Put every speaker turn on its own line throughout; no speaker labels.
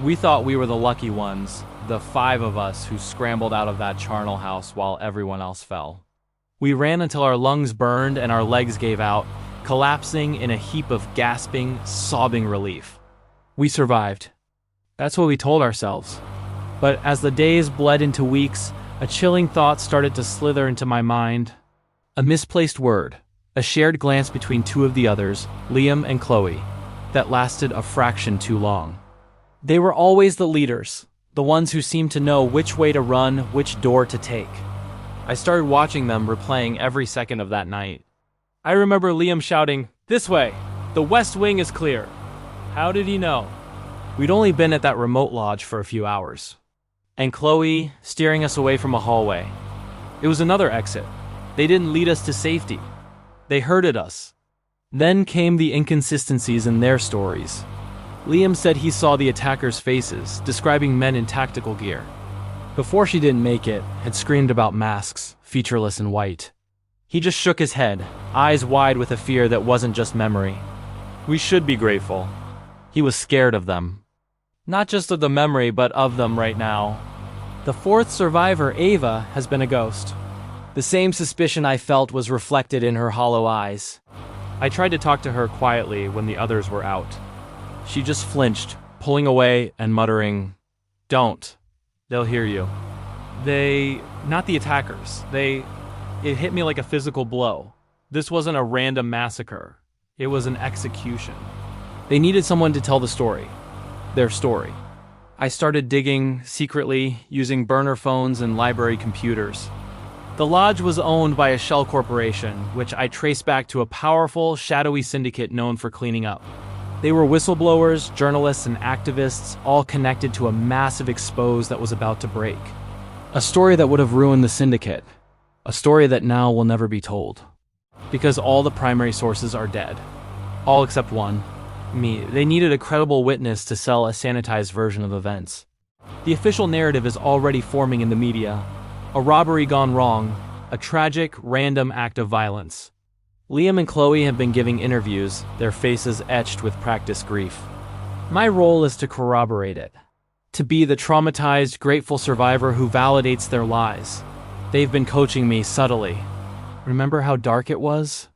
We thought we were the lucky ones, the 5 of us who scrambled out of that charnel house while everyone else fell. We ran until our lungs burned and our legs gave out, collapsing in a heap of gasping, sobbing relief. We survived. That's what we told ourselves. But as the days bled into weeks, a chilling thought started to slither into my mind. A misplaced word, a shared glance between 2 of the others, Liam and Chloe, that lasted a fraction too long. They were always the leaders, the ones who seemed to know which way to run, which door to take. I started watching them replaying every second of that night. I remember Liam shouting, "This way! The west wing is clear!" How did he know? We'd only been at that remote lodge for a few hours. And Chloe steering us away from a hallway. It was another exit. They didn't lead us to safety. They herded us. Then came the inconsistencies in their stories. Liam said he saw the attackers' faces, describing men in tactical gear. Before she didn't make it, had screamed about masks, featureless and white. He just shook his head, eyes wide with a fear that wasn't just memory. We should be grateful. He was scared of them. Not just of the memory, but of them right now. The 4th survivor, Ava, has been a ghost. The same suspicion I felt was reflected in her hollow eyes. I tried to talk to her quietly when the others were out. She just flinched, pulling away and muttering, "Don't. They'll hear you." Not the attackers. It hit me like a physical blow. This wasn't a random massacre. It was an execution. They needed someone to tell the story. Their story. I started digging, secretly, using burner phones and library computers. The lodge was owned by a shell corporation, which I traced back to a powerful, shadowy syndicate known for cleaning up. They were whistleblowers, journalists, and activists, all connected to a massive expose that was about to break. A story that would have ruined the syndicate. A story that now will never be told. Because all the primary sources are dead. All except one. Me. They needed a credible witness to sell a sanitized version of events. The official narrative is already forming in the media. A robbery gone wrong. A tragic, random act of violence. Liam and Chloe have been giving interviews, their faces etched with practiced grief. My role is to corroborate it. To be the traumatized, grateful survivor who validates their lies. They've been coaching me subtly. Remember how dark it was?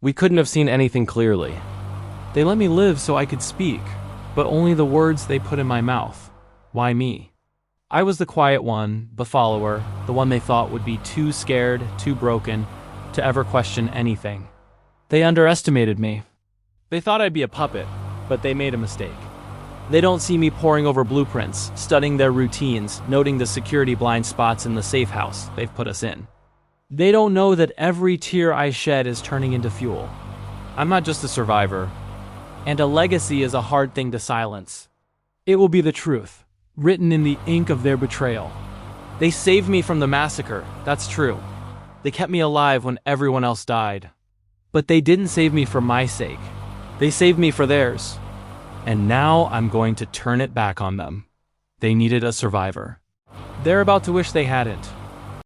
We couldn't have seen anything clearly. They let me live so I could speak, but only the words they put in my mouth. Why me? I was the quiet one, the follower, the one they thought would be too scared, too broken, to ever question anything. They underestimated me. They thought I'd be a puppet, but they made a mistake. They don't see me poring over blueprints, studying their routines, noting the security blind spots in the safe house they've put us in. They don't know that every tear I shed is turning into fuel. I'm not just a survivor, and a legacy is a hard thing to silence. It will be the truth, written in the ink of their betrayal. They saved me from the massacre, that's true. They kept me alive when everyone else died. But they didn't save me for my sake. They saved me for theirs. And now I'm going to turn it back on them. They needed a survivor. They're about to wish they hadn't.